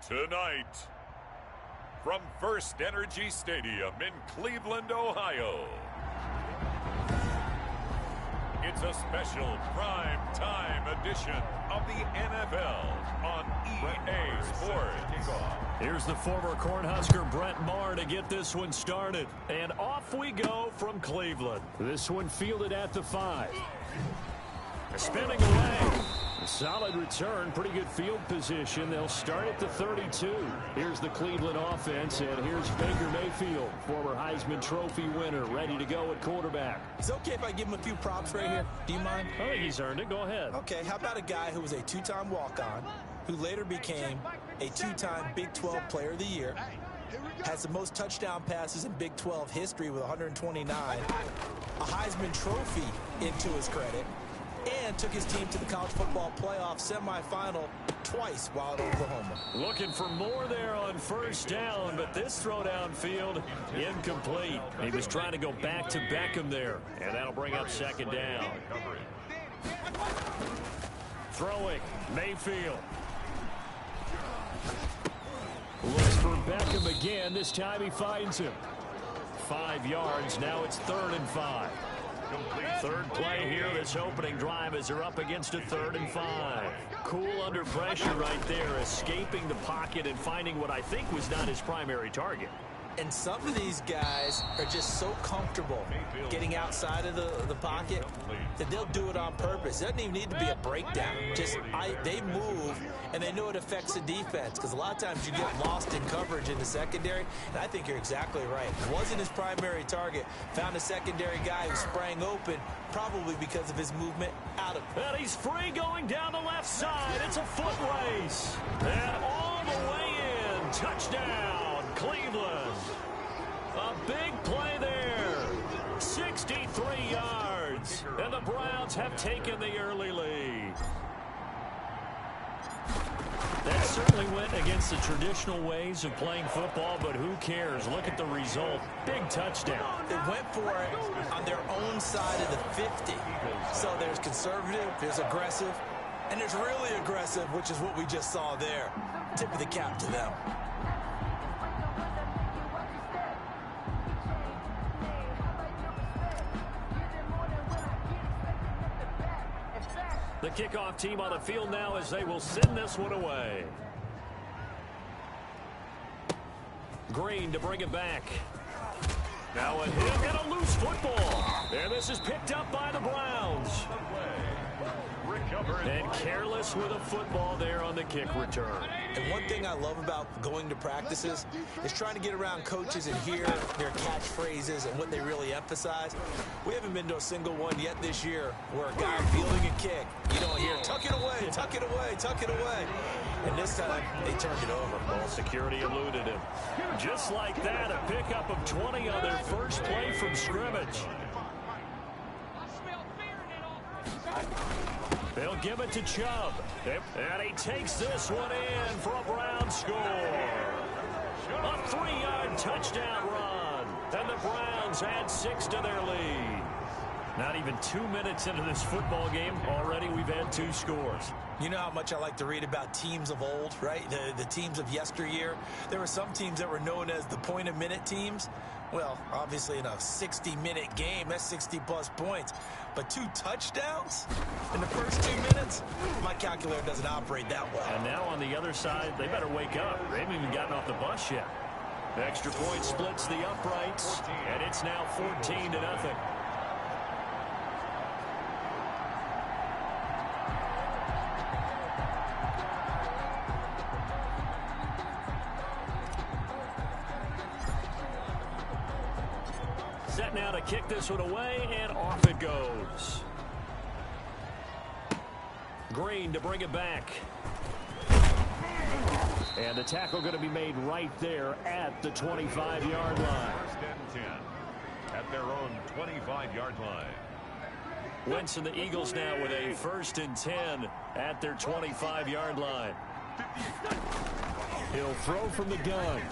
Tonight, from First Energy Stadium in Cleveland, Ohio, it's a special prime time edition of the NFL on EA Sports. Here's the former Cornhusker Brett Maher to get this one started. And off we go from Cleveland. This one fielded at the 5. Spinning away. A solid return, pretty good field position. They'll start at the 32. Here's the Cleveland offense, and here's Baker Mayfield, former Heisman Trophy winner, ready to go at quarterback. Is it okay if I give him a few props right here? Do you mind? I think he's earned it. Go ahead. Okay, how about a guy who was a 2-time walk-on, who later became a 2-time Big 12 Player of the Year, has the most touchdown passes in Big 12 history with 129, a Heisman Trophy into his credit, and took his team to the college football playoff semifinal twice while at Oklahoma. Looking for more there on first down, but this throw downfield incomplete. He was trying to go back to Beckham there, and that'll bring up second down. Throwing, Mayfield. Looks for Beckham again. This time he finds him. 5 yards. Now it's 3rd and 5. Third play here, this opening drive, as they're up against a 3rd and 5. Cool under pressure right there, escaping the pocket and finding what I think was not his primary target. And some of these guys are just so comfortable getting outside of the pocket that they'll do it on purpose. It doesn't even need to be a breakdown. They move, and they know it affects the defense, because a lot of times you get lost in coverage in the secondary, and I think you're exactly right. Wasn't his primary target. Found a secondary guy who sprang open, probably because of his movement out of. And he's free going down the left side. It's a foot race. And all the way in. Touchdown, Cleveland. A big play there. 63 yards. And the Browns have taken the early lead. That certainly went against the traditional ways of playing football, but who cares? Look at the result. Big touchdown. They went for it on their own side of the 50. So there's conservative, there's aggressive, and there's really aggressive, which is what we just saw there. Tip of the cap to them. The kickoff team on the field now as they will send this one away. Green to bring it back. Now a hit and a loose football. And this is picked up by the Browns. And careless with a football there on the kick return. And one thing I love about going to practices is trying to get around coaches and hear their catchphrases and what they really emphasize. We haven't been to a single one yet this year where a guy fielding a kick, you don't hear, tuck it away, tuck it away, tuck it away. And this time, they turned it over. Ball security eluded him. Just like that, a pickup of 20 on their first play from scrimmage. They'll give it to Chubb. And he takes this one in for a Brown score. A 3-yard touchdown run. And the Browns add 6 to their lead. Not even 2 minutes into this football game, already we've had 2 scores. You know how much I like to read about teams of old, right? The teams of yesteryear. There were some teams that were known as the point-a-minute teams. Well, obviously in a 60-minute game, that's 60-plus points. But 2 touchdowns in the first 2 minutes? My calculator doesn't operate that well. And now on the other side, they better wake up. They haven't even gotten off the bus yet. The extra point splits the uprights, and it's now 14-0. Set now to kick this one away, and off it goes. Green to bring it back. And the tackle going to be made right there at the 25-yard line. First and 10 at their own 25-yard line. Wentz and the Eagles now with a 1st and 10 at their 25-yard line. He'll throw from the gun.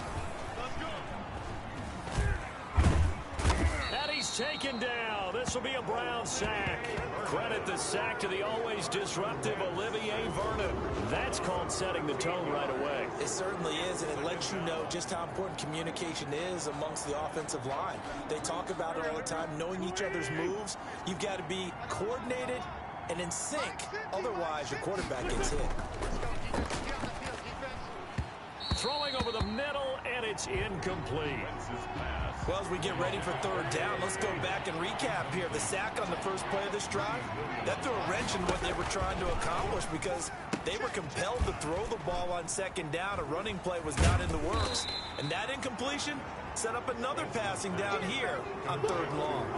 He's taken down. This will be a Brown sack. Credit the sack to the always disruptive Olivier Vernon. That's called setting the tone right away. It certainly is, and it lets you know just how important communication is amongst the offensive line. They talk about it all the time, knowing each other's moves. You've got to be coordinated and in sync. Otherwise, your quarterback gets hit. Throwing over the middle, and it's incomplete. Well, as we get ready for third down, let's go back and recap here. The sack on the first play of this drive, that threw a wrench in what they were trying to accomplish because they were compelled to throw the ball on second down. A running play was not in the works. And that incompletion set up another passing down here on third and long.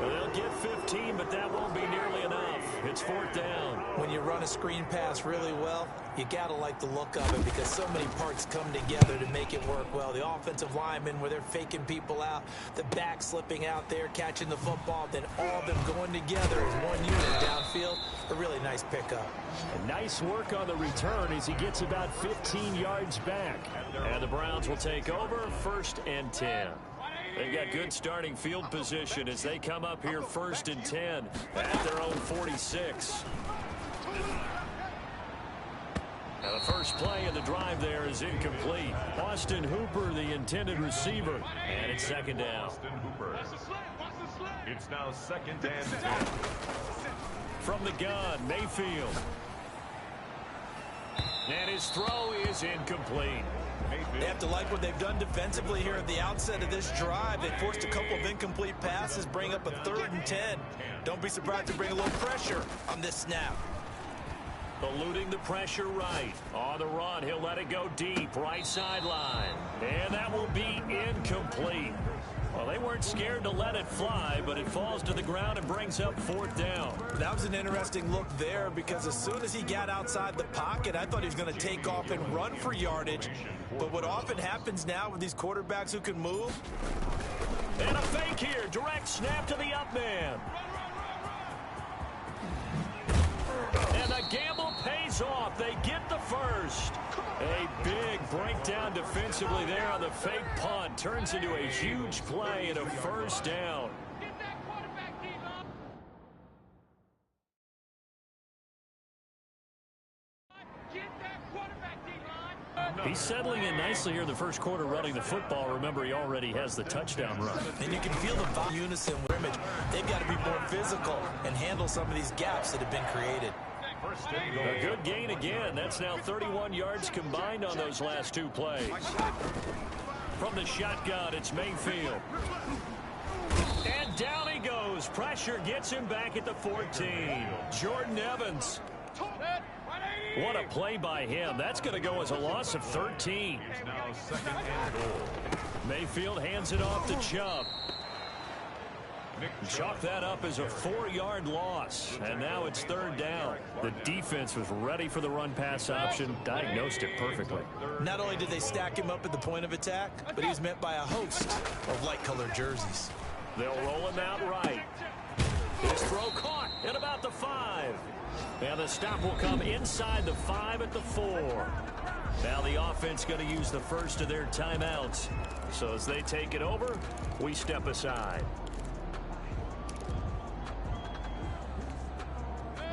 Well, they'll get 15, but that won't be nearly enough. It's fourth down. When you run a screen pass really well, you got to like the look of it because so many parts come together to make it work well. The offensive linemen, where they're faking people out, the back slipping out there, catching the football, then all of them going together as one unit downfield. A really nice pickup. And nice work on the return as he gets about 15 yards back. And the Browns will take over, 1st and 10. They've got good starting field position as they come up here 1st and 10 at their own 46. Now the first play of the drive there is incomplete. Austin Hooper, the intended receiver, and it's second down. Austin Hooper. It's now 2nd and 10. From the gun, Mayfield. And his throw is incomplete. They have to like what they've done defensively here at the outset of this drive. They forced a couple of incomplete passes, bring up a 3rd and 10. Don't be surprised to bring a little pressure on this snap. Eluding the pressure right. On the run, he'll let it go deep, right sideline. And that will be incomplete. Well, they weren't scared to let it fly, but it falls to the ground and brings up 4th down. That was an interesting look there because as soon as he got outside the pocket, I thought he was going to take off and run for yardage. But what often happens now with these quarterbacks who can move. And a fake here. Direct snap to the up man. And the gamble pays off. They get the first. A big breakdown defensively there on the fake punt. Turns into a huge play and a 1st down. He's settling in nicely here in the first quarter running the football. Remember, he already has the touchdown run. And you can feel the unison with image. They've got to be more physical and handle some of these gaps that have been created. A good gain again. That's now 31 yards combined on those last 2 plays. From the shotgun, it's Mayfield. And down he goes. Pressure gets him back at the 14. Jordan Evans. What a play by him. That's going to go as a loss of 13. It's now 2nd and goal. Mayfield hands it off to Chubb. Chalk that up as a 4-yard loss. And now it's 3rd down. The defense was ready for the run-pass option. Diagnosed it perfectly. Not only did they stack him up at the point of attack, but he was met by a host of light-colored jerseys. They'll roll him out right. His throw caught at about the 5. And the stop will come inside the 5 at the 4. Now the offense going to use the first of their timeouts. So as they take it over, we step aside.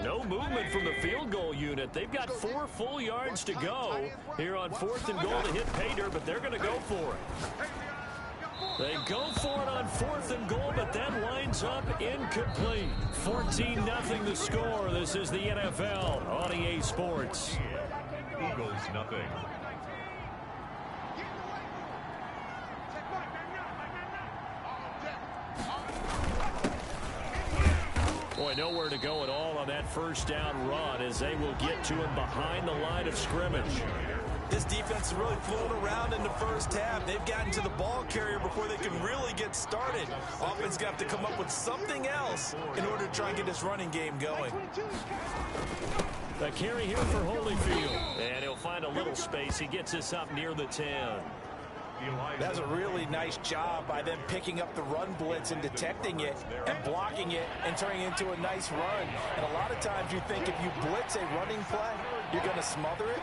No movement from the field goal unit. They've got 4 full yards to go here on 4th and goal to hit pay dirt, but they're going to go for it. They go for it on 4th and goal, but that winds up incomplete. 14-0 the score. This is the NFL on EA Sports. Eagles nothing. Boy, nowhere to go at all on that 1st down run as they will get to him behind the line of scrimmage. This defense is really flown around in the first half. They've gotten to the ball carrier before they can really get started. Offense got to come up with something else in order to try and get this running game going. A carry here for Holyfield. And he'll find a little space. He gets this up near the 10. That's a really nice job by them picking up the run blitz and detecting it and blocking it and turning it into a nice run. And a lot of times you think if you blitz a running play, you're going to smother it.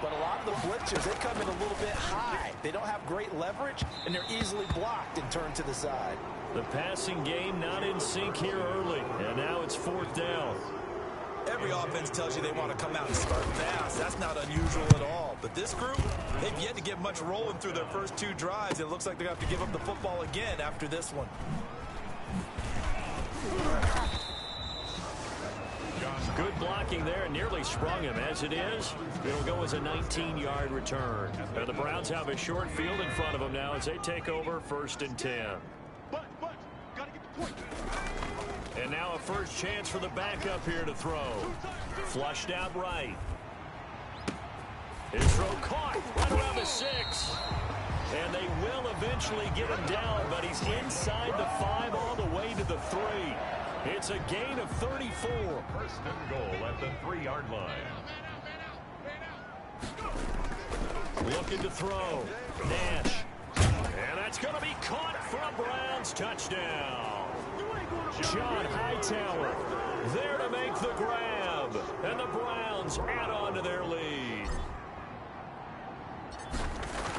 But a lot of the blitzers, they come in a little bit high. They don't have great leverage, and they're easily blocked and turned to the side. The passing game not in sync here early, and now it's 4th down. Every offense tells you they want to come out and start fast. That's not unusual at all. But this group, they've yet to get much rolling through their first 2 drives. It looks like they're going to have to give up the football again after this one. Good blocking there, and nearly sprung him. As it is, it'll go as a 19-yard return. And the Browns have a short field in front of them now as they take over 1st and 10. And now a first chance for the backup here to throw. Flushed out right. His throw caught right around the 6. And they will eventually get him down, but he's inside the 5 all the way to the 3. It's a gain of 34. 1st and goal at the 3-yard line. Looking to throw. Nash. And that's going to be caught for a Browns touchdown. John Hightower there to make the grab. And the Browns add on to their lead.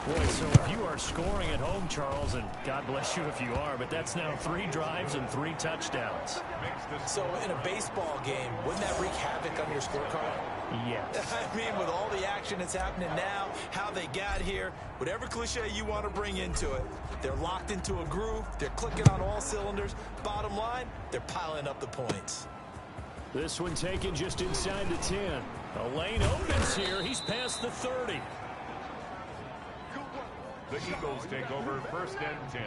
Boy, so if you are scoring at home, Charles, and God bless you if you are, but that's now 3 drives and 3 touchdowns. So in a baseball game, wouldn't that wreak havoc on your scorecard? Yes. I mean, with all the action that's happening now, how they got here, whatever cliche you want to bring into it, they're locked into a groove, they're clicking on all cylinders. Bottom line, they're piling up the points. This one taken just inside the 10. A lane opens here. He's past the 30. The Eagles take over 1st and 10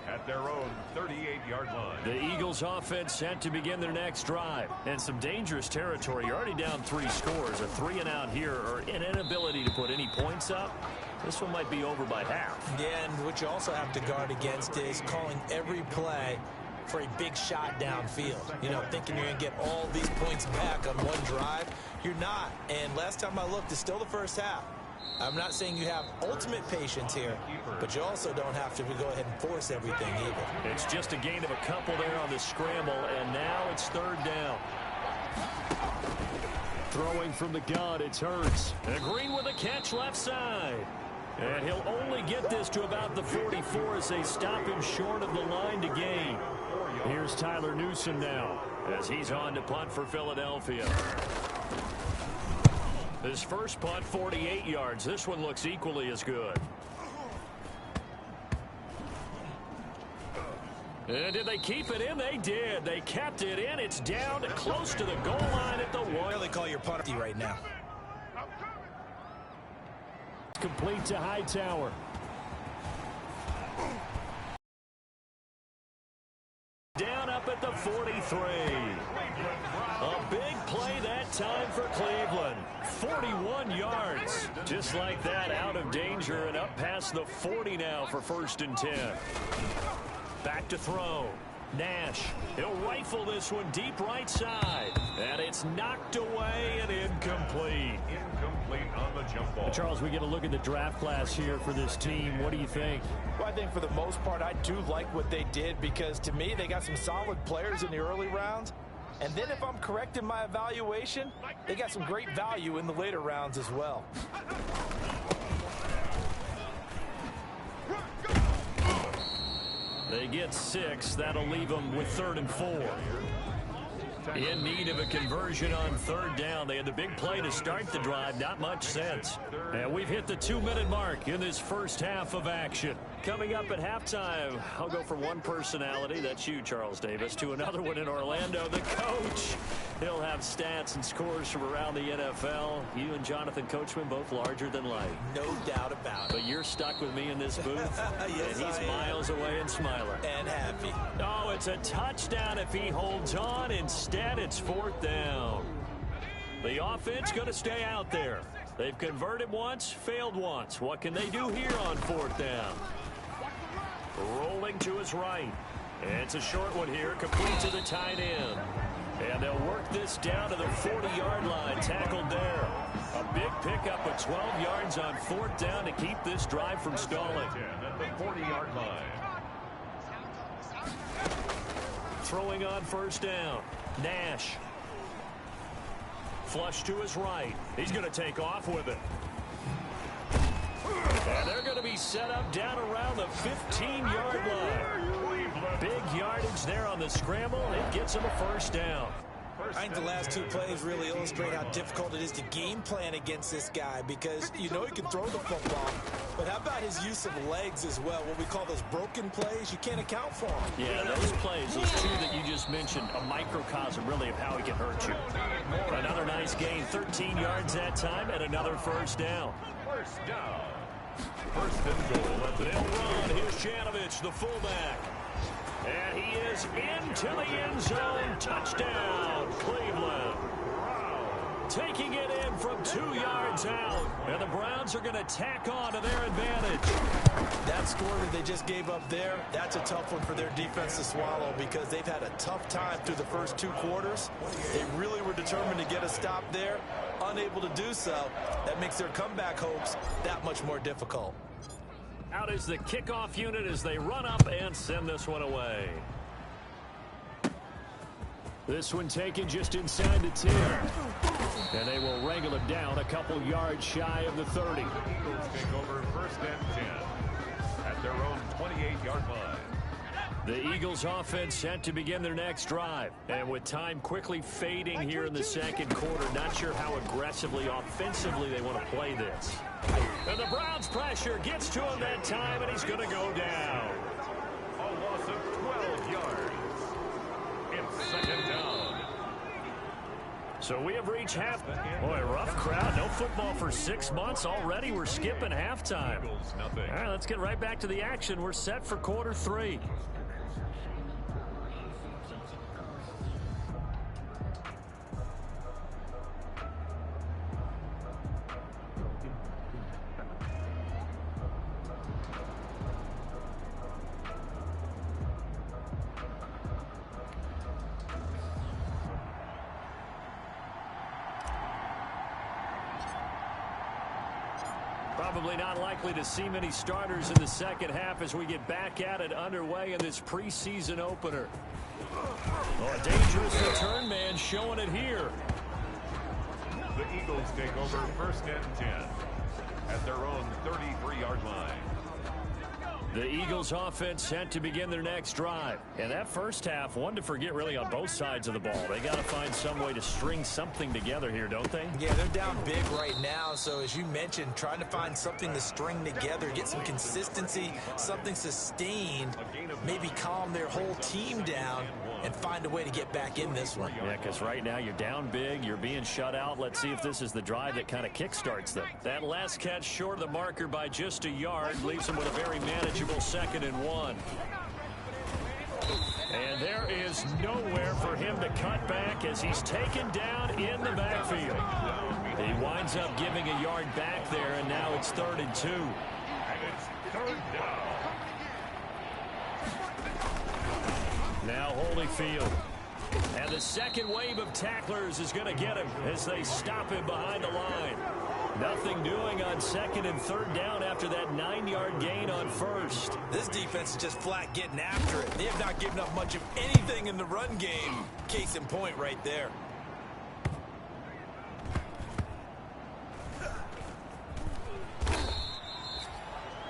at their own 38-yard line. The Eagles offense set to begin their next drive. And some dangerous territory. You're already down 3 scores. A 3-and-out here, or an inability to put any points up. This one might be over by half. Yeah, and what you also have to guard against is calling every play for a big shot downfield. You know, thinking you're going to get all these points back on one drive. You're not. And last time I looked, it's still the first half. I'm not saying you have ultimate patience here, but you also don't have to go ahead and force everything either. It's just a gain of a couple there on the scramble, and now it's 3rd down. Throwing from the gun, it's Hurts. And Green with a catch left side. And he'll only get this to about the 44 as they stop him short of the line to gain. Here's Tyler Newsome now as he's on to punt for Philadelphia. His first punt, 48 yards. This one looks equally as good. And did they keep it in? They did. They kept it in. It's down to close to the goal line at the 1. They call your punty right now. Complete to Hightower. Down up at the 43. A big play that time for Cleveland. 41 yards. Just like that, out of danger and up past the 40 now for 1st and 10. Back to throw. Nash. He'll rifle this one deep right side. And it's knocked away and incomplete. Incomplete on the jump ball. Charles, we get a look at the draft class here for this team. What do you think? Well, I think for the most part, I do like what they did because, to me, they got some solid players in the early rounds. And then if I'm correct in my evaluation, they got some great value in the later rounds as well. They get 6. That'll leave them with 3rd and 4. In need of a conversion on 3rd down. They had the big play to start the drive. Not much sense. And we've hit the 2-minute mark in this first half of action. Coming up at halftime, I'll go from one personality, that's you, Charles Davis, to another one in Orlando, the coach. He'll have stats and scores from around the NFL. You and Jonathan Coachman both larger than life. No doubt about it. But you're stuck with me in this booth. Yes, and he's miles away and smiling. And happy. Oh, it's a touchdown if he holds on. Instead, it's 4th down. The offense going to stay out there. They've converted once, failed once. What can they do here on 4th down? Rolling to his right. It's a short one here, complete to the tight end. And they'll work this down to the 40-yard line, tackled there. A big pickup of 12 yards on 4th down to keep this drive from stalling. At the 40-yard line. Throwing on 1st down. Nash. flush to his right. He's going to take off with it. And they're going to be set up down around the 15-yard line. Big yardage there on the scramble. It gets him a first down. I think the last two plays really illustrate how difficult it is to game plan against this guy, because you know he can throw the football, but how about his use of legs as well? What we call those broken plays, you can't account for them. Yeah, those plays, those two that you just mentioned, a microcosm really of how he can hurt you. Another nice gain, 13 yards that time, and another first down. First down. First and goal at the They'll run. Here's Janovich, the fullback. And he is into the end zone. Touchdown, Cleveland. Taking it in from 2 yards out. And the Browns are going to tack on to their advantage. That score that they just gave up there, that's a tough one for their defense to swallow, because they've had a tough time through the first 2 quarters. They really were determined to get a stop there. Unable to do so. That makes their comeback hopes that much more difficult. Out is the kickoff unit as they run up and send this one away. This one taken just inside the 10. And they will wrangle it down a couple yards shy of the 30. Eagles take over first and 10 at their own 28-yard line. The Eagles offense set to begin their next drive. And with time quickly fading here in the second quarter, not sure how aggressively, offensively they want to play this. And the Browns pressure gets to him that time, and he's going to go down. A loss of 12 yards. It's second down. So we have reached half. Boy, rough crowd. No football for 6 months. Already we're skipping halftime. Eagles, nothing. All right, let's get right back to the action. We're set for quarter 3. Probably not likely to see many starters in the second half as we get back at it underway in this preseason opener. Oh, a dangerous return man showing it here. The Eagles take over first and 10 at their own 33-yard line. The Eagles offense set to begin their next drive. And that first half, one to forget really on both sides of the ball. They got to find some way to string something together here, don't they? Yeah, they're down big right now. So as you mentioned, trying to find something to string together, get some consistency, something sustained, maybe calm their whole team down and find a way to get back in this one. Yeah, because right now you're down big, you're being shut out. Let's see if this is the drive that kind of kickstarts them. That last catch short of the marker by just a yard leaves them with a very manageable 2nd and 1. And there is nowhere for him to cut back as he's taken down in the backfield. He winds up giving a yard back there, and now it's 3rd and 2. And it's 3rd down. Now Holyfield. And the second wave of tacklers is going to get him as they stop him behind the line. Nothing doing on 2nd and 3rd down after that 9-yard gain on 1st. This defense is just flat getting after it. They have not given up much of anything in the run game. Case in point right there.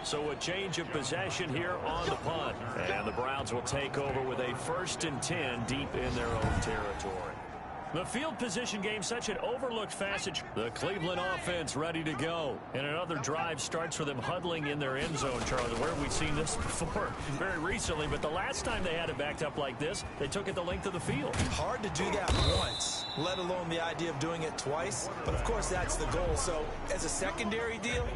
So a change of possession here on the punt. And the Browns will take over with a 1st and 10 deep in their own territory. The field position game, such an overlooked facet. The Cleveland offense ready to go. And another drive starts with them huddling in their end zone, Charlie. Where have we seen this before? Very recently, but the last time they had it backed up like this, they took it the length of the field. Hard to do that once, let alone the idea of doing it twice. But, of course, that's the goal. So, as a secondary deal,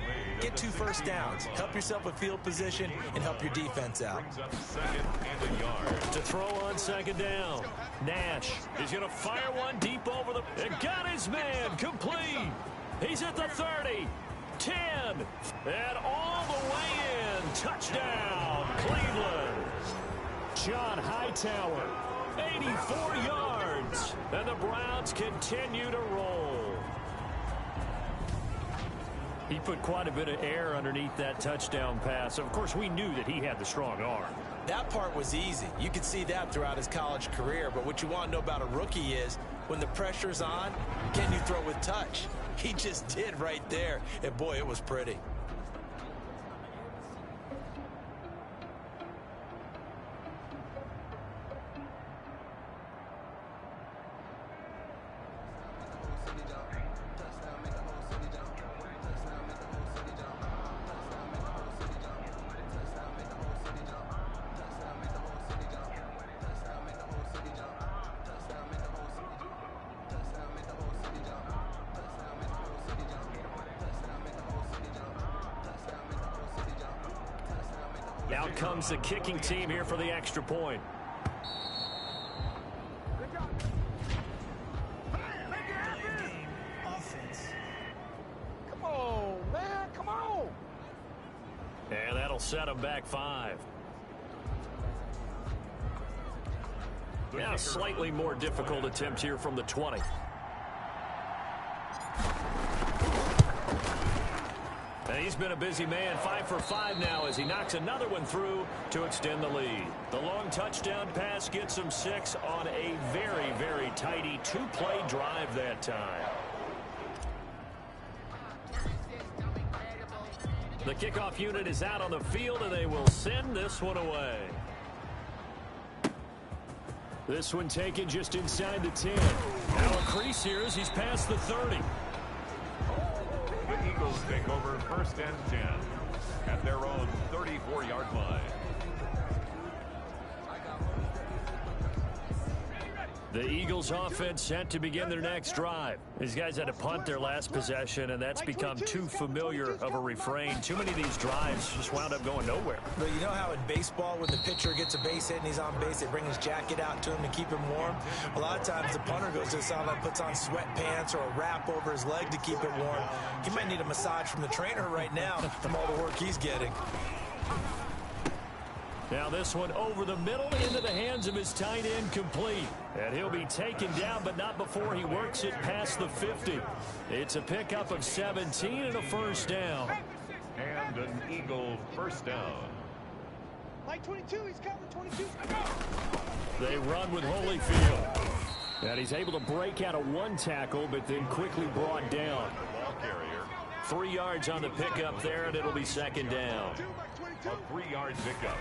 get 2 first downs. Help yourself with field position and help your defense out. Brings up 2nd and a yard. To throw on 2nd down. Nash is going to fire one deep over the... And got his man complete. He's at the 30. 10. And all the way in. Touchdown, Cleveland. John Hightower. 84 yards. And the Browns continue to roll. He put quite a bit of air underneath that touchdown pass. Of course, we knew that he had the strong arm. That part was easy. You could see that throughout his college career. But what you want to know about a rookie is when the pressure's on, can you throw with touch? He just did right there. And, boy, it was pretty. Out comes the kicking team here for the extra point. Come on, man, come on. And that'll set him back 5. Now a slightly more difficult attempt here from the 20. And he's been a busy man, 5 for 5 now as he knocks another one through to extend the lead. The long touchdown pass gets him 6 on a very, very tidy 2-play drive that time. The kickoff unit is out on the field, and they will send this one away. This one taken just inside the 10. Now a crease here as he's past the 30. The Eagles take over 1st and 10 at their own 34-yard line. The Eagles offense set to begin their next drive. These guys had to punt their last possession, and that's become too familiar of a refrain. Too many of these drives just wound up going nowhere. But you know how in baseball, when the pitcher gets a base hit and he's on base, they bring his jacket out to him to keep him warm? A lot of times the punter goes to the sideline, puts on sweatpants or a wrap over his leg to keep it warm. He might need a massage from the trainer right now from all the work he's getting. Now this one over the middle into the hands of his tight end, complete. And he'll be taken down, but not before he works it past the 50. It's a pickup of 17 and a first down. And an Eagle first down. Like 22, he's covering 22. They run with Holyfield. And he's able to break out of one tackle, but then quickly brought down. Ball carrier. 3 yards on the pickup there, and it'll be second down. A 3-yard pickup.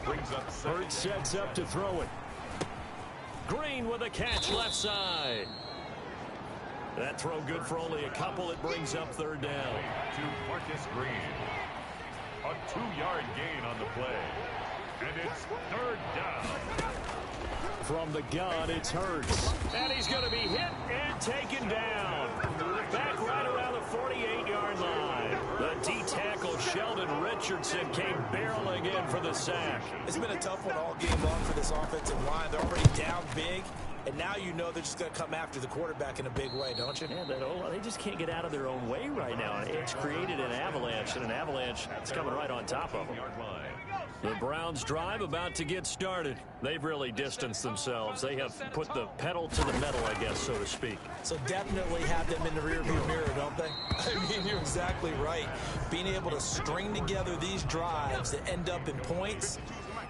Brings up Hurts sets up to throw it. Green with a catch left side. That throw good for only a couple. It brings up 3rd down. To Marcus Green. A 2-yard gain on the play. And it's 3rd down. From the gun, it's Hurts. And he's going to be hit and taken down. Back right around the 48-yard line. The D-tackle, Sheldon Richardson, came barreling in for the sack. It's been a tough one all game long for this offensive line. They're already down big, and now you know they're just going to come after the quarterback in a big way, don't you? Yeah, they just can't get out of their own way right now. It's created an avalanche, and an avalanche is coming right on top of them. The Browns drive about to get started. They've really distanced themselves. They have put the pedal to the metal, I guess, so to speak. So definitely have them in the rearview mirror, don't they? I mean, you're exactly right. Being able to string together these drives that end up in points,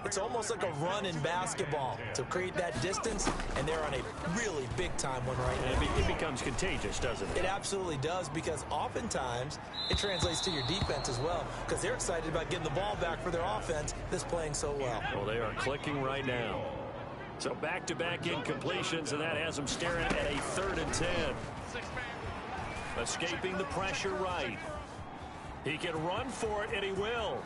it's almost like a run in basketball to create that distance, and they're on a really big-time one right now. It becomes contagious, doesn't it? It absolutely does, because oftentimes it translates to your defense as well, because they're excited about getting the ball back for their offense that's playing so well. Well, they are clicking right now. So back-to-back incompletions, and that has them staring at a 3rd and 10. Escaping the pressure right. He can run for it, and he will.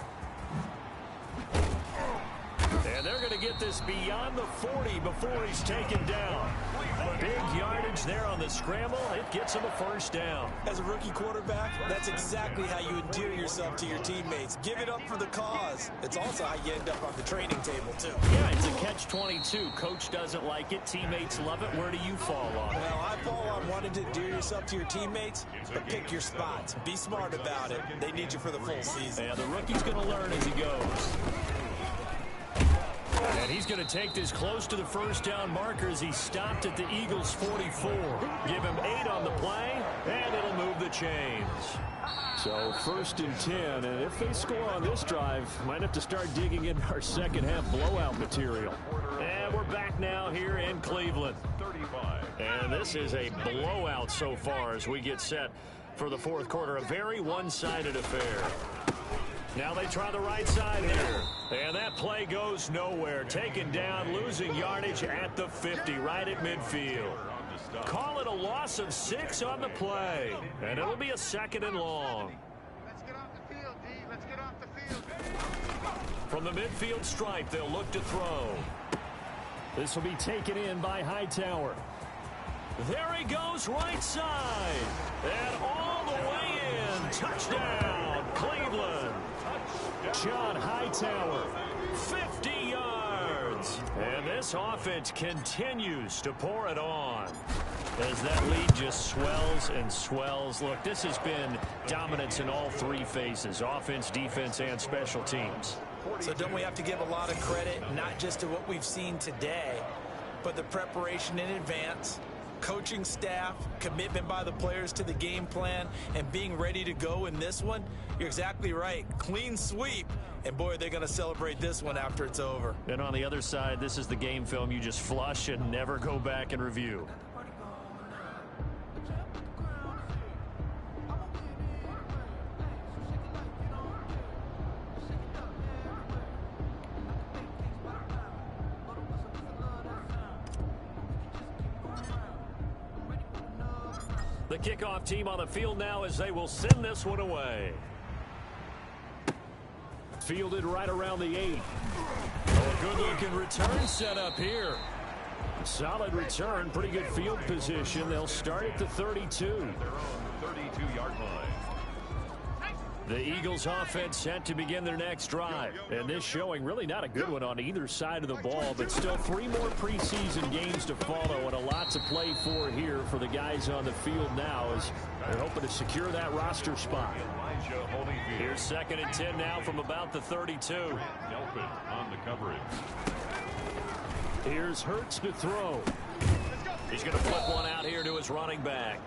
And they're going to get this beyond the 40 before he's taken down. Big yardage there on the scramble. It gets him a first down. As a rookie quarterback, that's exactly how you endear yourself to your teammates. Give it up for the cause. It's also how you end up on the training table, too. Yeah, it's a catch-22. Coach doesn't like it. Teammates love it. Where do you fall on it? Well, I fall on wanting to endear yourself to your teammates, but pick your spots. Be smart about it. They need you for the full season. Yeah, the rookie's going to learn as he goes. And he's going to take this close to the first down marker as he stopped at the Eagles' 44. Give him 8 on the play, and it'll move the chains. So 1st and 10, and if they score on this drive, might have to start digging into our second half blowout material. And we're back now here in Cleveland. 35. And this is a blowout so far as we get set for the fourth quarter. A very one-sided affair. Now they try the right side here. And that play goes nowhere. Taken down, losing yardage at the 50, right at midfield. Call it a loss of 6 on the play. And it'll be a 2nd and long. Let's get off the field, D. Let's get off the field. From the midfield stripe, they'll look to throw. This will be taken in by Hightower. There he goes, right side. And all the way in. Touchdown, Cleveland. John Hightower, 50 yards. And this offense continues to pour it on as that lead just swells and swells. Look, this has been dominance in all 3 phases, offense, defense, and special teams. So don't we have to give a lot of credit, not just to what we've seen today, but the preparation in advance, coaching staff, commitment by the players to the game plan, and being ready to go in this one? You're exactly right. Clean sweep. And, boy, they're going to celebrate this one after it's over. And on the other side, this is the game film you just flush and never go back and review. The kickoff team on the field now as they will send this one away. Fielded right around the 8. Oh, a good-looking return set up here. Solid return, pretty good field position. They'll start at the 32. Their own 32-yard line. The Eagles offense set to begin their next drive. And this showing really not a good one on either side of the ball, but still 3 more preseason games to follow and a lot to play for here for the guys on the field now as they're hoping to secure that roster spot. Here's 2nd and 10 now from about the 32. Delphin on the coverage. Here's Hurts to throw. He's going to flip one out here to his running back.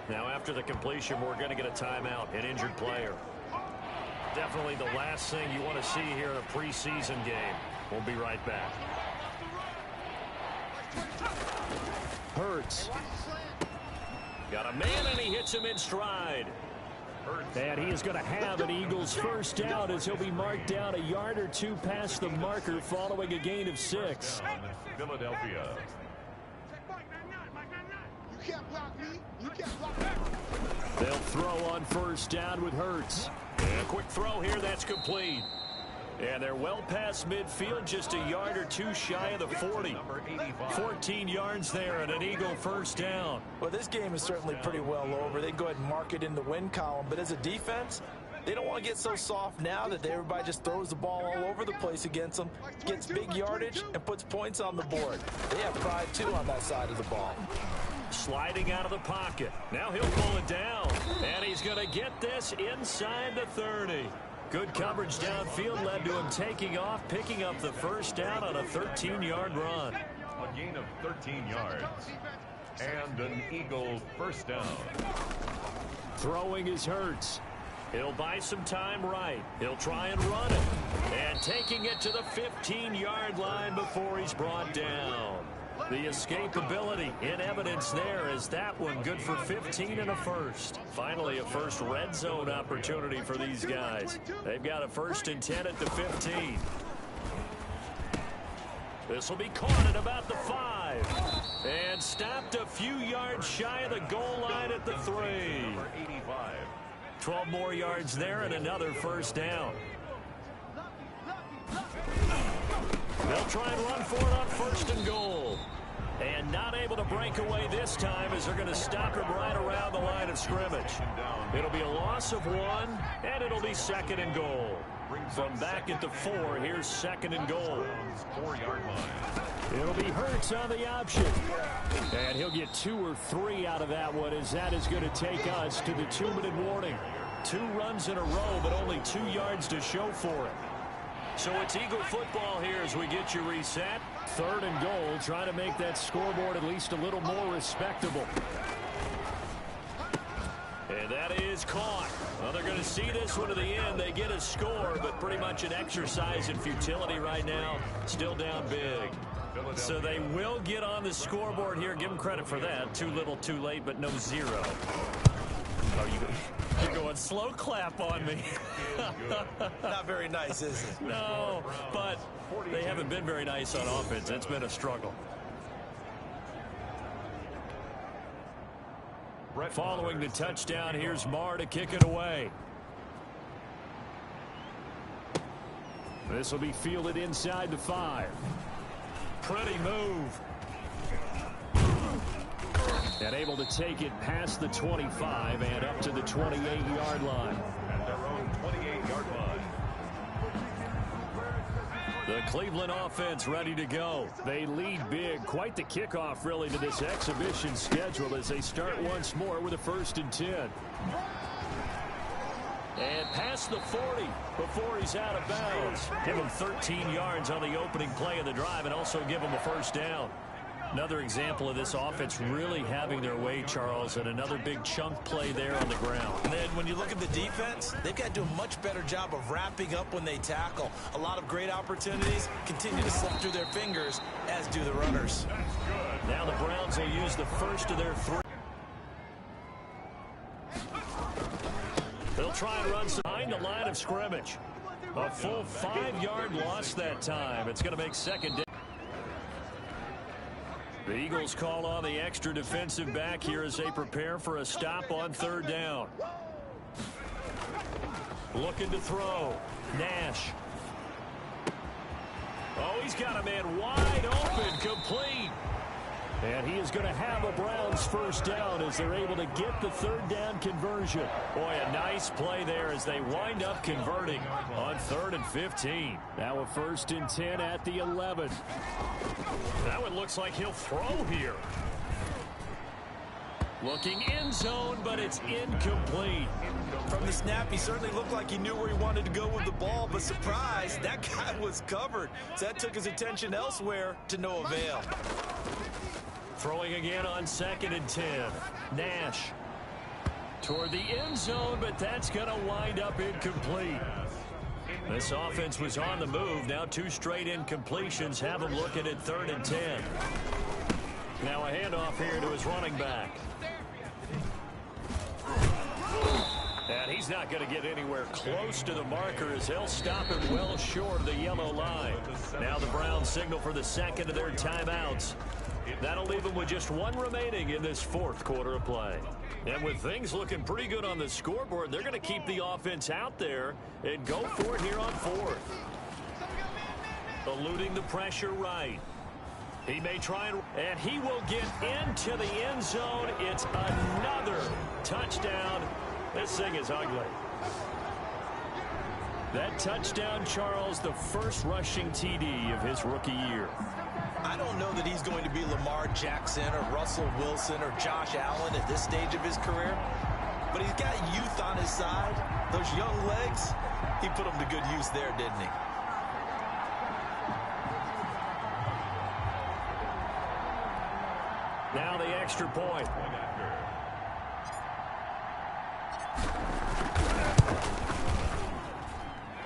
Now after the completion, we're going to get a timeout, an injured player. Definitely the last thing you want to see here in a preseason game. We'll be right back. Hurts. Got a man and he hits him in stride. And he is going to have an Eagles first down as he'll be marked down a yard or 2 past the marker following a gain of 6. Philadelphia. You can't block me. You can't block me. They'll throw on first down with Hurts. And a quick throw here, that's complete. And they're well past midfield, just a yard or 2 shy of the 40. 14 yards there and an Eagle first down. Well, this game is certainly pretty well over. They go ahead and mark it in the win column. But as a defense, they don't want to get so soft now that everybody just throws the ball all over the place against them, gets big yardage, and puts points on the board. They have pride, too, on that side of the ball. Sliding out of the pocket. Now he'll pull it down. And he's going to get this inside the 30. Good coverage downfield led to him taking off, picking up the first down on a 13-yard run. A gain of 13 yards. And an Eagle first down. Throwing is Hurts. He'll buy some time right. He'll try and run it. And taking it to the 15-yard line before he's brought down. The escapability in evidence there as that one good for 15 and a first. Finally, a first red zone opportunity for these guys. They've got a 1st and 10 at the 15. This will be caught at about the 5. And stopped a few yards shy of the goal line at the 3. 12 more yards there and another first down. They'll try and run for it on 1st and goal. And not able to break away this time as they're going to stop him right around the line of scrimmage. It'll be a loss of 1, and it'll be 2nd and goal. From back at the 4, here's 2nd and goal. 4-yard line. It'll be Hurts on the option. And he'll get 2 or 3 out of that one as that is going to take us to the 2-minute warning. 2 runs in a row, but only 2 yards to show for it. So it's Eagle football here as we get you reset. 3rd and goal, trying to make that scoreboard at least a little more respectable. And that is caught. Well, they're going to see this one to the end. They get a score, but pretty much an exercise in futility right now. Still down big. So they will get on the scoreboard here. Give them credit for that. Too little, too late, but no 0. Oh, you're going slow clap on me. Not very nice, is it? No, but they haven't been very nice on offense. It's been a struggle. Following the touchdown, here's Marr to kick it away. This will be fielded inside the 5. Pretty move. And able to take it past the 25 and up to the 28-yard line. At their own 28-yard line. The Cleveland offense ready to go. They lead big. Quite the kickoff, really, to this exhibition schedule as they start once more with a 1st and 10. And past the 40 before he's out of bounds. Give him 13 yards on the opening play of the drive and also give him a 1st down. Another example of this offense really having their way, Charles, and another big chunk play there on the ground. And then when you look at the defense, they've got to do a much better job of wrapping up when they tackle. A lot of great opportunities continue to slip through their fingers, as do the runners. Now the Browns will use the first of their 3. They'll try and run behind the line of scrimmage. A full 5-yard loss that time. It's going to make 2nd down. The Eagles call on the extra defensive back here as they prepare for a stop on 3rd down. Looking to throw. Nash. Oh, he's got a man wide open, complete. And he is going to have a Browns 1st down as they're able to get the 3rd down conversion. Boy, a nice play there as they wind up converting on 3rd and 15. Now a 1st and 10 at the 11. That one looks like he'll throw here. Looking end zone, but it's incomplete. From the snap, he certainly looked like he knew where he wanted to go with the ball, but surprise, that guy was covered. So that took his attention elsewhere to no avail. Throwing again on 2nd and 10. Nash toward the end zone, but that's going to wind up incomplete. This offense was on the move. Now 2 straight incompletions have them looking at 3rd and 10. Now a handoff here to his running back. And he's not going to get anywhere close to the marker as they'll stop him well short of the yellow line. Now the Browns signal for the 2nd of their timeouts. That'll leave them with just 1 remaining in this 4th quarter of play. And with things looking pretty good on the scoreboard, they're going to keep the offense out there and go for it here on 4th. Eluding the pressure right. He may try and he will get into the end zone. It's another touchdown. This thing is ugly. That touchdown, Charles, the first rushing TD of his rookie year. I don't know that he's going to be Lamar Jackson or Russell Wilson or Josh Allen at this stage of his career, but he's got youth on his side. Those young legs, he put them to good use there, didn't he? Now the extra point.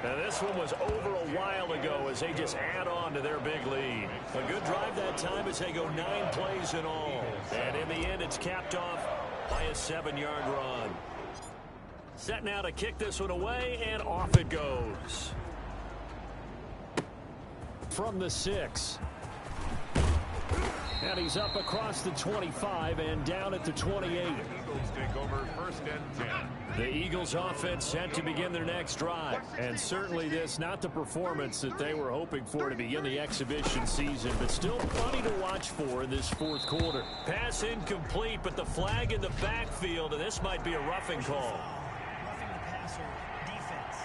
Now this one was over a while ago as they just add on to their big lead. A good drive that time as they go 9 plays in all. And in the end, it's capped off by a 7-yard run. Set now to kick this one away, and off it goes. From the 6. And he's up across the 25 and down at the 28. Eagles take over 1st and 10. The Eagles offense set to begin their next drive. And certainly this, not the performance that they were hoping for to begin the exhibition season, but still plenty to watch for in this 4th quarter. Pass incomplete, but the flag in the backfield, and this might be a roughing call. Roughing the passer defense.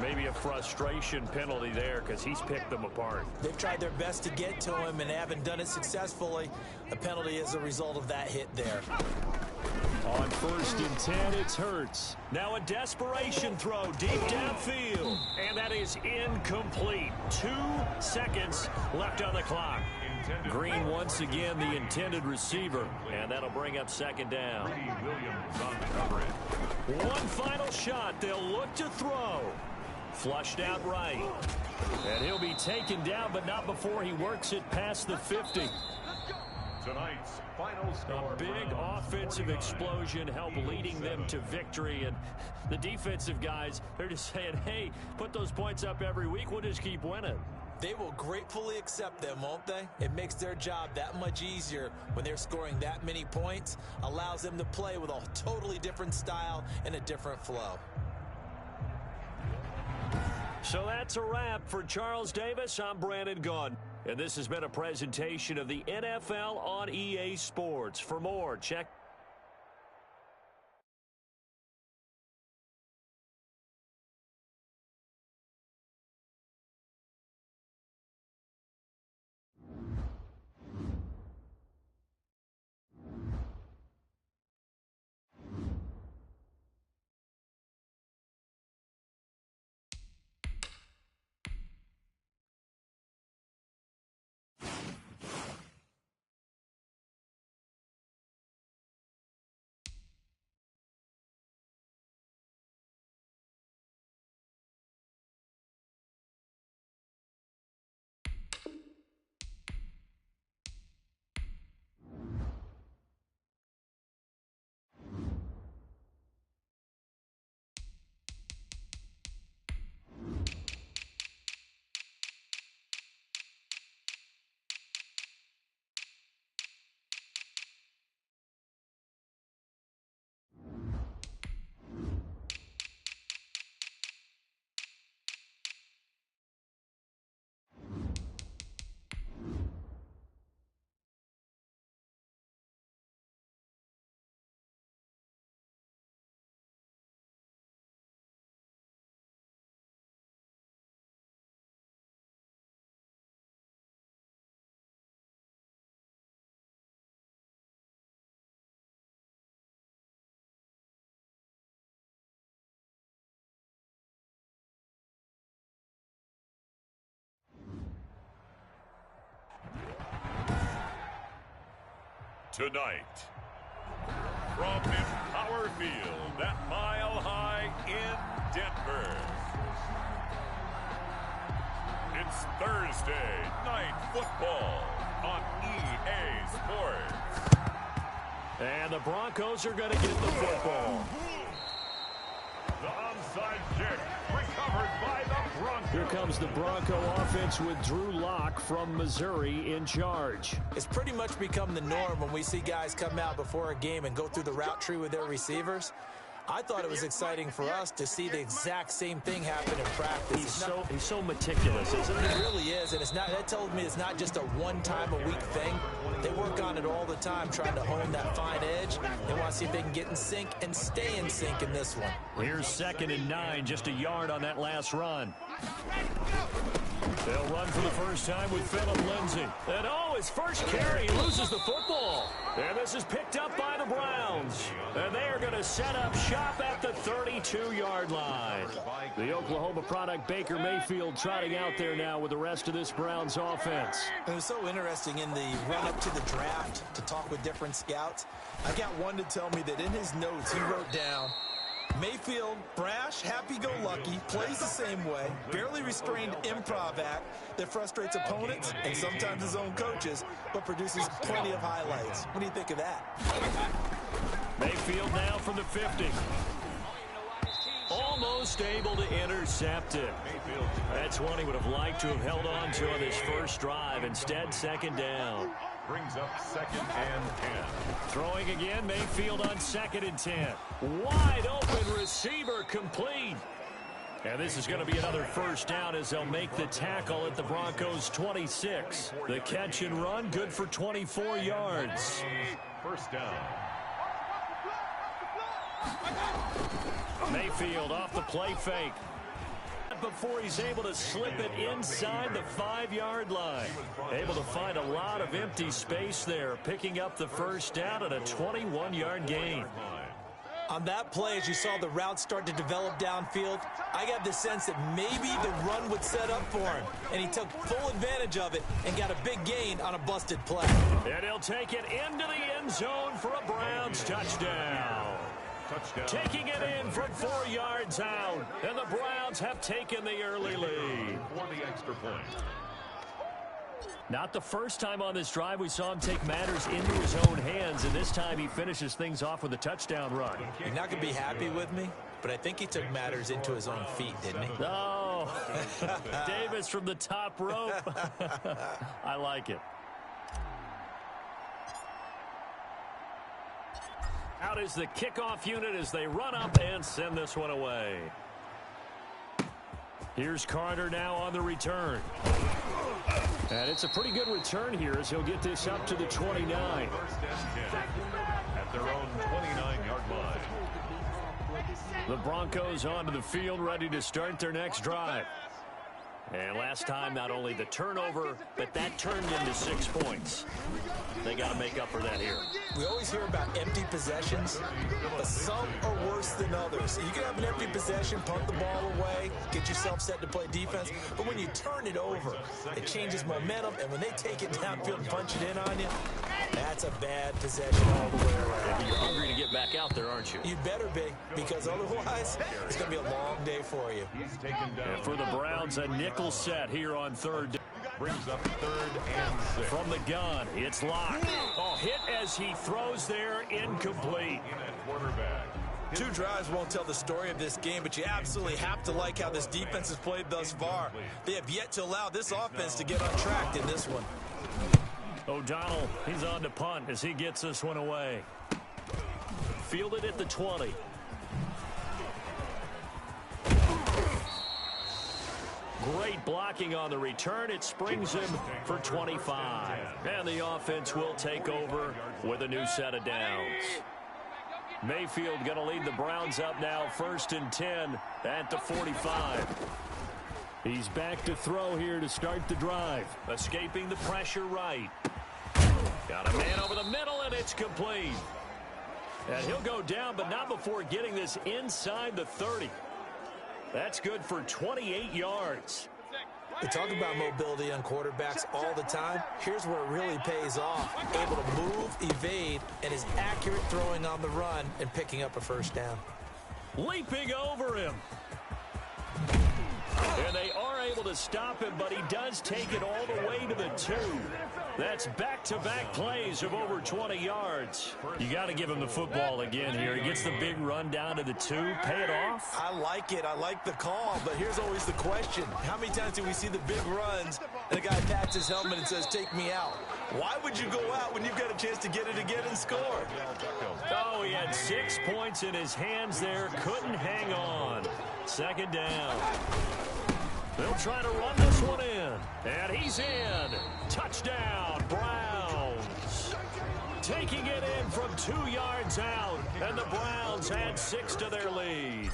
Maybe a frustration penalty there because he's picked them apart. They've tried their best to get to him and haven't done it successfully. A penalty is a result of that hit there. On 1st and 10, it's Hurts. Now a desperation throw deep downfield. And that is incomplete. 2 seconds left on the clock. Green once again the intended receiver. And that'll bring up 2nd down. One final shot. They'll look to throw. Flushed out right. And he'll be taken down, but not before he works it past the 50. Tonight's final score. A big offensive explosion helped leading them to victory. And the defensive guys, they're just saying, hey, put those points up every week. We'll just keep winning. They will gratefully accept them, won't they? It makes their job that much easier when they're scoring that many points. Allows them to play with a totally different style and a different flow. So that's a wrap for Charles Davis. I'm Brandon Gaudin. And this has been a presentation of the NFL on EA Sports. For more, check Tonight, from Empower Field at Mile High in Denver, it's Thursday Night Football on EA Sports. And the Broncos are going to get the football. The onside kick recovered by the Broncos. Here comes the Bronco offense with Drew Lock from Missouri in charge. It's pretty much become the norm when we see guys come out before a game and go through the route tree with their receivers. I thought it was exciting for us to see the exact same thing happen in practice. He's so meticulous, isn't he? It really is, and it's not. That tells me it's not just a one-time-a-week thing. They work on it all the time, trying to hone that fine edge. They want to see if they can get in sync and stay in sync in this one. Here's 2nd and 9, just a yard on that last run. They'll run for the first time with Phillip Lindsay. And his first carry, he loses the football. And this is picked up by the Browns. And they are going to set up shop at the 32-yard line. The Oklahoma product, Baker Mayfield, trotting out there now with the rest of this Browns offense. It was so interesting in the run-up to the draft to talk with different scouts. I got one to tell me that in his notes he wrote down, Mayfield, brash, happy-go-lucky, plays the same way, barely restrained improv act that frustrates opponents and sometimes his own coaches, but produces plenty of highlights. What do you think of that? Mayfield now from the 50. Almost able to intercept it. That's one he would have liked to have held on to on his first drive. Instead, 2nd down. Brings up 2nd and 10. Throwing again, Mayfield on 2nd and 10. Wide open receiver complete. And this is going to be another first down as they'll make the tackle at the Broncos' 26. The catch and run, good for 24 yards. First down. Mayfield off the play fake. before he's able to slip it inside the 5-yard line. Able to find a lot of empty space there, picking up the first down and a 21-yard gain. On that play, as you saw the route start to develop downfield, I got the sense that maybe the run would set up for him, and he took full advantage of it and got a big gain on a busted play. And he'll take it into the end zone for a Browns touchdown. Taking it in from 4 yards out, and the Browns have taken the early lead. For the extra point. Not the first time on this drive we saw him take matters into his own hands, and this time he finishes things off with a touchdown run. You're not going to be happy with me, but I think he took matters into his own feet, didn't he? Oh, Davis from the top rope. I like it. Out is the kickoff unit as they run up and send this one away. Here's Carter now on the return. And it's a pretty good return here as he'll get this up to the 29. First and 10 at their own 29-yard line. The Broncos onto the field, ready to start their next drive. And last time, not only the turnover, but that turned into 6 points. They got to make up for that here. We always hear about empty possessions, but some are worse than others. You can have an empty possession, punt the ball away, get yourself set to play defense, but when you turn it over, it changes momentum, and when they take it downfield and punch it in on you, that's a bad possession all the way around. You're hungry to get back out there, aren't you? You better be, because otherwise, it's going to be a long day for you. He's taken down. And for the Browns, a nickel set here on third down. Brings up 3rd and 6. From the gun, it's locked. Oh, hit as he throws there, incomplete. In at quarterback. 2 drives won't tell the story of this game, but you absolutely have to like how this defense has played thus far. They have yet to allow this offense to get on track in this one. O'Donnell, he's on to punt as he gets this one away. Fielded at the 20. Great blocking on the return. It springs him for 25. And the offense will take over with a new set of downs. Mayfield going to lead the Browns up now, 1st and 10 at the 45. He's back to throw here to start the drive. Escaping the pressure right. Got a man over the middle, and it's complete. And he'll go down, but not before getting this inside the 30. That's good for 28 yards. We talk about mobility on quarterbacks all the time. Here's where it really pays off. Able to move, evade, and is accurate throwing on the run and picking up a first down. Leaping over him. And they are able to stop him, but he does take it all the way to the 2. That's back-to-back plays of over 20 yards. You got to give him the football again here. He gets the big run down to the 2. Pay it off. I like it. I like the call, but here's always the question. How many times do we see the big runs and a guy pats his helmet and says, take me out? Why would you go out when you've got a chance to get it again and score? Oh, he had 6 points in his hands there. Couldn't hang on. 2nd down. They'll try to run this one in. And he's in. Touchdown, Browns. Taking it in from 2 yards out. And the Browns add 6 to their lead.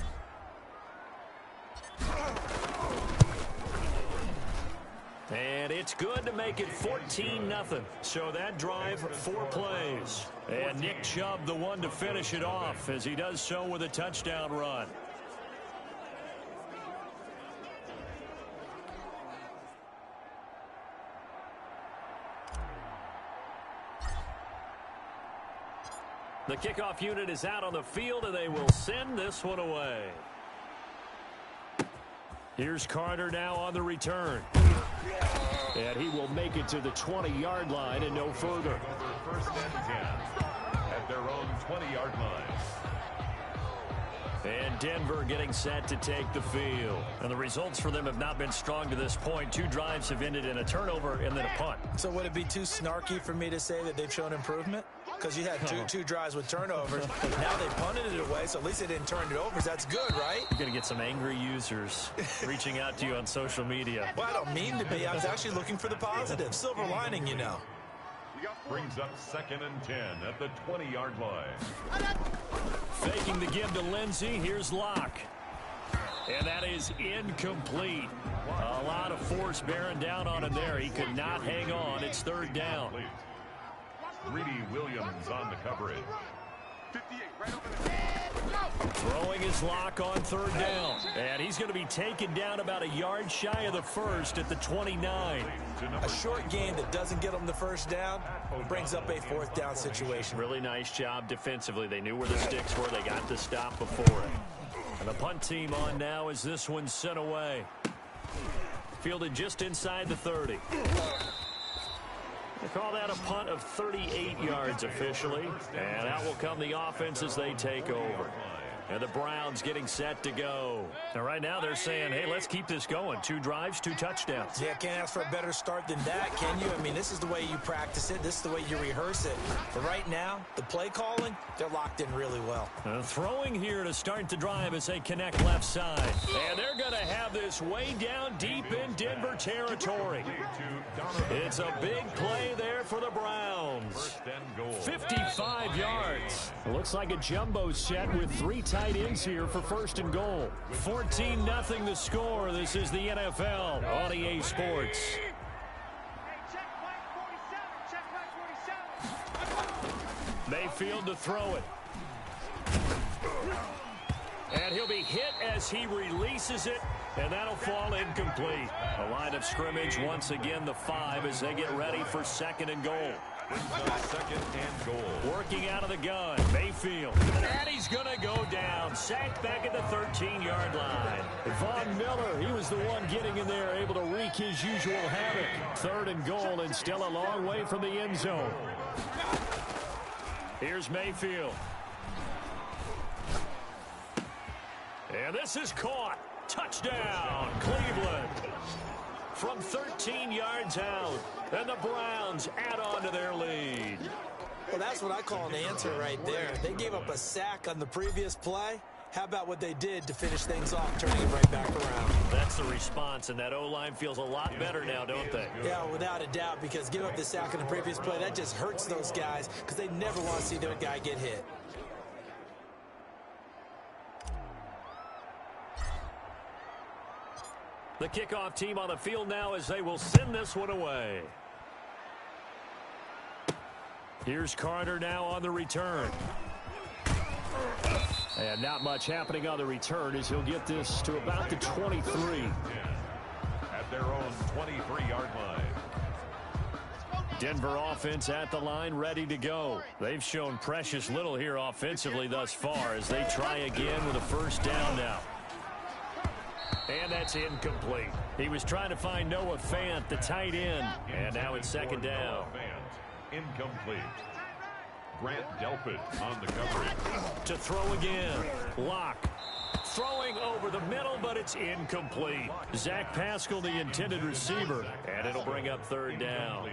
And it's good to make it 14-0. So that drive, 4 plays. And Nick Chubb, the one to finish it off, as he does so with a touchdown run. The kickoff unit is out on the field, and they will send this one away. Here's Carter now on the return. And he will make it to the 20-yard line and no further. 1st and 10 at their own 20-yard line. And Denver getting set to take the field. And the results for them have not been strong to this point. 2 drives have ended in a turnover and then a punt. So would it be too snarky for me to say that they've shown improvement? Because you had two drives with turnovers. Now they punted it away, so at least they didn't turn it over. That's good, right? You're going to get some angry users reaching out to you on social media. Well, I don't mean to be. I was actually looking for the positive. Silver lining, you know. Brings up 2nd and 10 at the 20-yard line. Faking the give to Lindsey. Here's Locke. And that is incomplete. A lot of force bearing down on him there. He could not hang on. It's third down. Greedy Williams on the coverage. 58, right over there. Throwing his lock on third down. And he's going to be taken down about a yard shy of the first at the 29. A short game that doesn't get them the first down brings up a fourth down situation. Really nice job defensively. They knew where the sticks were. They got the stop before it. And the punt team on now as this one's sent away. Fielded just inside the 30. They call that a punt of 38 yards officially. And out will come the offense as they take over. And the Browns getting set to go. And right now they're saying, hey, let's keep this going. 2 drives, 2 touchdowns. Yeah, can't ask for a better start than that, can you? I mean, this is the way you practice it. This is the way you rehearse it. But right now, the play calling, they're locked in really well. Throwing here to start the drive as they connect left side. And they're going to have this way down deep in Denver territory. It's a big play there for the Browns. 55 yards. Looks like a jumbo set with 3 tight ends here for first and goal. 14-0 the score. This is the NFL on EA Sports. Mayfield to throw it. And he'll be hit as he releases it, and that'll fall incomplete. A line of scrimmage once again the 5 as they get ready for second and goal. Second and goal. Working out of the gun, Mayfield. And he's going to go down. Sacked back at the 13-yard line. Von Miller, he was the one getting in there, able to wreak his usual havoc. Third and goal, and still a long way from the end zone. Here's Mayfield. And this is caught. Touchdown, Cleveland. From 13 yards out, and the Browns add on to their lead. Well, that's what I call an answer right there. They gave up a sack on the previous play. How about what they did to finish things off, turning it right back around? That's the response, and that O-line feels a lot better now, don't they? Yeah, without a doubt, because give up the sack on the previous play, that just hurts those guys because they never want to see their guy get hit. The kickoff team on the field now as they will send this one away. Here's Carter now on the return. And not much happening on the return as he'll get this to about the 23. At their own 23-yard line. Denver offense at the line, ready to go. They've shown precious little here offensively thus far as they try again with a first down now. And that's incomplete. He was trying to find Noah Fant, the tight end. And now it's second down. Incomplete. Grant Delpit on the coverage. To throw again. Lock. Throwing over the middle, but it's incomplete. Zach Pascal, the intended receiver. And it'll bring up third down.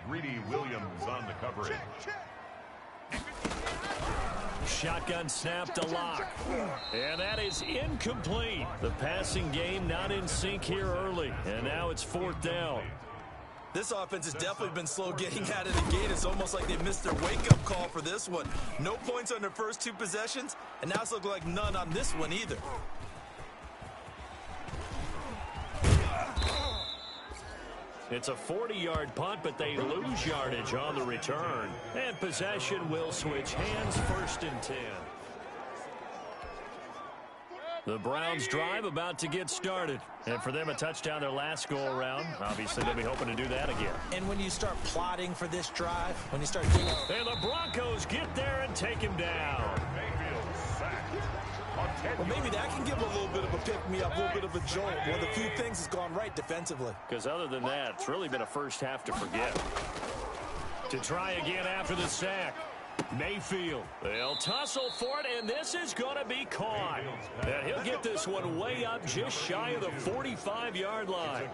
Greedy Williams on the coverage. Shotgun snap to Lock. And that is incomplete. The passing game not in sync here early. And now it's fourth down. This offense has definitely been slow getting out of the gate. It's almost like they missed their wake-up call for this one. No points on their first 2 possessions, and now it's looking like none on this one either. It's a 40-yard punt, but they lose yardage on the return. And possession will switch hands, first and 10. The Browns drive about to get started. And for them, a touchdown their last go-around. Obviously, they'll be hoping to do that again. And when you start plotting for this drive, when you start thinking... And the Broncos get there and take him down. Well, maybe that can give a little bit of a pick-me-up, a little bit of a jolt. One of the few things has gone right defensively. Because other than that, it's really been a first half to forget. To try again after the sack. Mayfield. They'll tussle for it, and this is going to be caught. And he'll get this one way up just shy of the 45-yard line.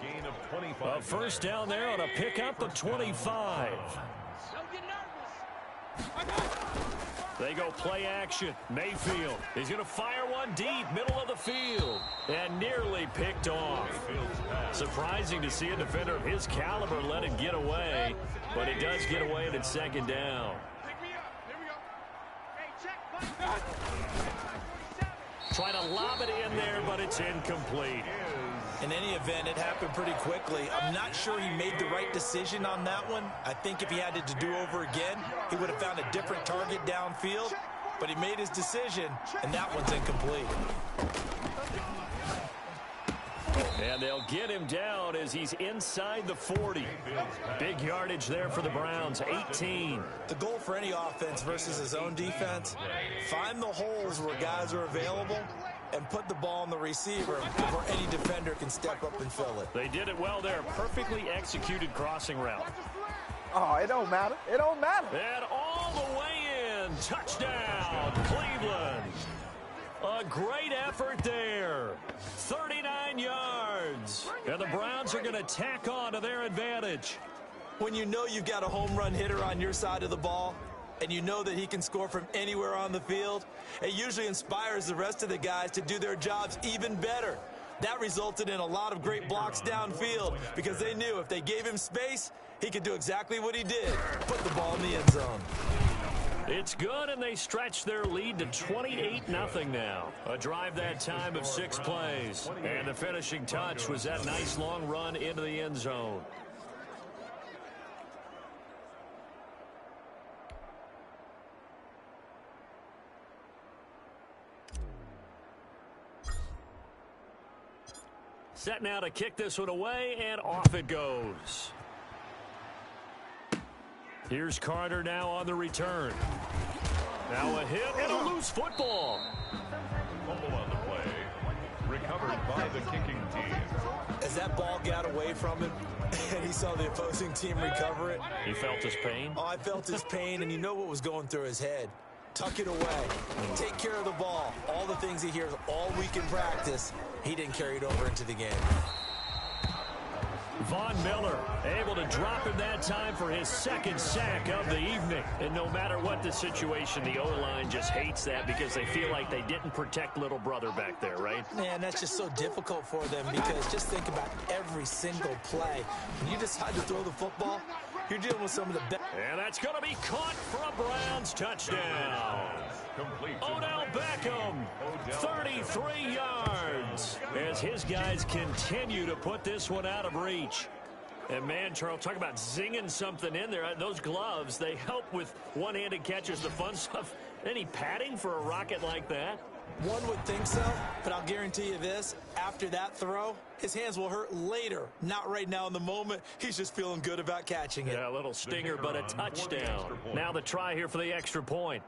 A first down there on a pickup of 25. They go play action. Mayfield. He's going to fire one deep, middle of the field. And nearly picked off. Surprising to see a defender of his caliber let it get away. But he does get away, and it's second down. Trying to lob it in there, but it's incomplete. In any event, it happened pretty quickly. I'm not sure he made the right decision on that one. I think if he had it to do over again, he would have found a different target downfield. But he made his decision, and that one's incomplete. And they'll get him down as he's inside the 40. Big yardage there for the Browns, 18. The goal for any offense versus his own defense, find the holes where guys are available and put the ball on the receiver before any defender can step up and fill it. They did it well there. Perfectly executed crossing route. Oh, it don't matter. It don't matter. And all the way in. Touchdown, Cleveland. A great effort there. 39 yards. And the Browns are going to tack on to their advantage. When you know you've got a home run hitter on your side of the ball, and you know that he can score from anywhere on the field, it usually inspires the rest of the guys to do their jobs even better. That resulted in a lot of great blocks downfield because they knew if they gave him space, he could do exactly what he did, put the ball in the end zone. It's good, and they stretch their lead to 28-0 now. A drive that time of 6 plays. And the finishing touch was that nice long run into the end zone. Set now to kick this one away, and off it goes. Here's Carter now on the return. Now a hit and a loose football. Fumble on the play. Recovered by the kicking team. As that ball got away from him and he saw the opposing team recover it. He felt his pain? Oh, I felt his pain, and you know what was going through his head. Tuck it away. Take care of the ball. All the things he hears all week in practice, he didn't carry it over into the game. Von Miller able to drop him that time for his second sack of the evening. And no matter what the situation, the O-line just hates that because they feel like they didn't protect little brother back there, right? Man, that's just so difficult for them because just think about every single play. When you decide to throw the football, you're dealing with some of the best. And that's going to be caught for a Browns touchdown. Odell Beckham, 33 yards, as his guys continue to put this one out of reach. And man, Charles, talk about zinging something in there. Those gloves, they help with one-handed catches, the fun stuff. Any padding for a rocket like that? One would think so, but I'll guarantee you this. After that throw, his hands will hurt later. Not right now in the moment. He's just feeling good about catching it. Yeah, a little stinger, but a touchdown. Now the try here for the extra point.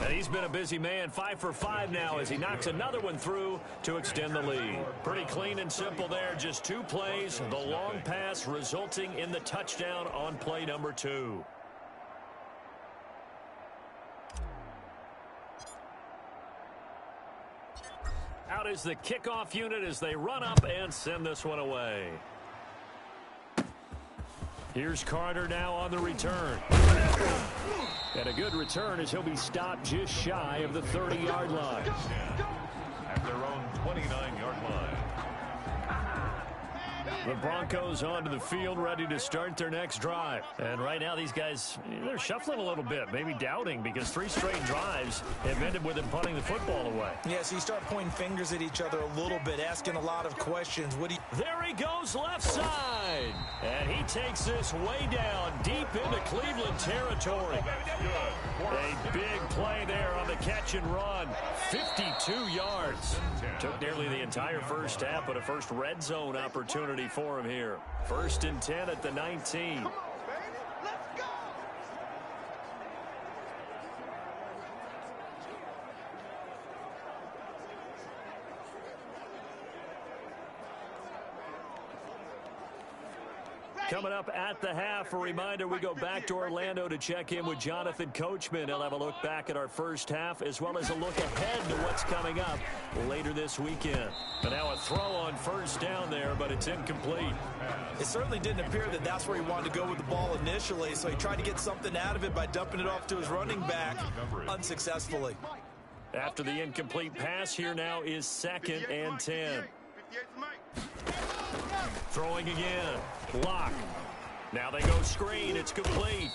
And he's been a busy man, 5 for 5 now as he knocks another one through to extend the lead. Pretty clean and simple there, just 2 plays. The long pass resulting in the touchdown on play number 2. Out is the kickoff unit as they run up and send this one away. Here's Carter now on the return. And a good return as he'll be stopped just shy of the 30-yard line. At their own 29-yard line. The Broncos onto the field, ready to start their next drive. And right now, these guys, they're shuffling a little bit, maybe doubting, because 3 straight drives have ended with them punting the football away. Yeah, so you start pointing fingers at each other a little bit, asking a lot of questions. There he goes, left side. And he takes this way down, deep into Cleveland territory. A big play there on the catch and run. 52 yards. Took nearly the entire first half, but a first red zone opportunity for him here. 1st and 10 at the 19. Coming up at the half, a reminder, we go back to Orlando to check in with Jonathan Coachman. He'll have a look back at our first half as well as a look ahead to what's coming up later this weekend. And now a throw on 1st down there, but it's incomplete. It certainly didn't appear that that's where he wanted to go with the ball initially, so he tried to get something out of it by dumping it off to his running back unsuccessfully. After the incomplete pass, here now is 2nd and 10. Throwing again. Block. Now they go screen. It's complete.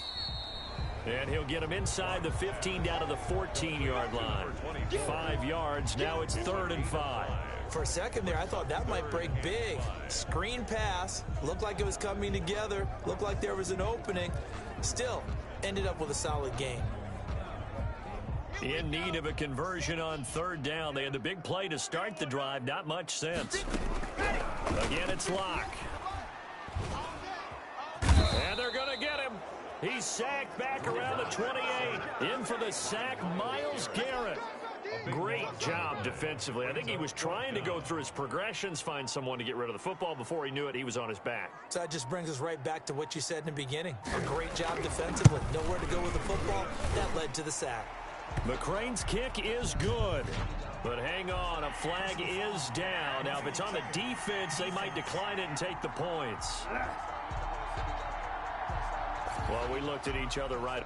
And he'll get him inside the 15 down to the 14-yard line. 5 yards. Now it's 3rd and 5. For a second there, I thought that might break big. Screen pass. Looked like it was coming together. Looked like there was an opening. Still, ended up with a solid game. In need of a conversion on 3rd down. They had the big play to start the drive. Not much sense. Again, it's Locke. And they're going to get him. He's sacked back around the 28. In for the sack, Myles Garrett. Great job defensively. I think he was trying to go through his progressions, find someone to get rid of the football. Before he knew it, he was on his back. So that just brings us right back to what you said in the beginning. A great job defensively. Nowhere to go with the football. That led to the sack. McCrane's kick is good. But hang on, a flag is down. Now, if it's on the defense, they might decline it and take the points. Well, we looked at each other right.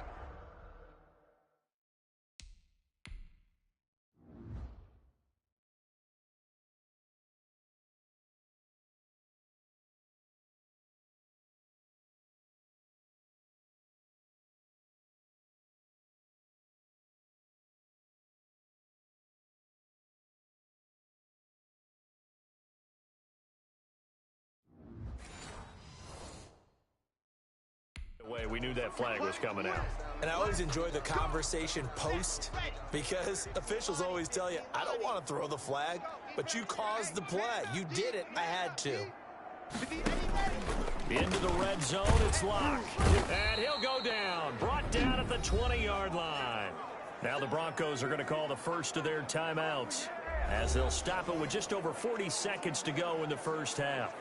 We knew that flag was coming out. And I always enjoy the conversation post because officials always tell you, I don't want to throw the flag, but you caused the play. You did it. I had to. Into the red zone, it's Locke. And he'll go down. Brought down at the 20-yard line. Now the Broncos are going to call the first of their timeouts as they'll stop it with just over 40 seconds to go in the first half.